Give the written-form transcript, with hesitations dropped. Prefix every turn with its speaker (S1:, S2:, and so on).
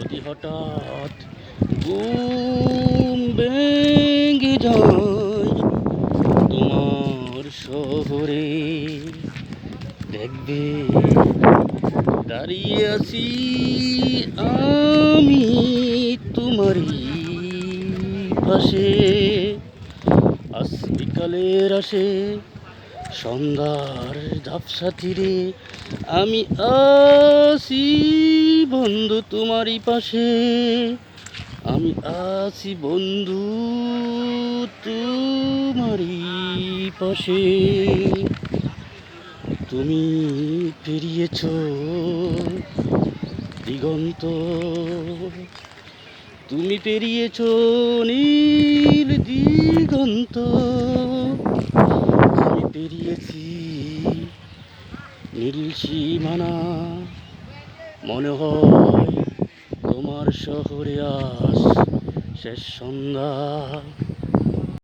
S1: যদি হঠাৎ ঘুম ভেঙে যায় তোমার শহরে, দেখবে দাঁড়িয়ে আছি আমি তোমারই পাশে। আজ বিকালের আসে সন্ধ্যার ঝাপসা তীরে, আমি আছি বন্ধু তোমারই পাশে। আমি আছি বন্ধু তোমারই পাশে। তুমি পেরিয়েছ দিগন্ত, তুমি পেরিয়েছ নীল দিগন্ত, আমি পেরিয়েছি নীল সীমানা। মনে হয় তোমার শহরে আজ শেষ সন্ধ্যা।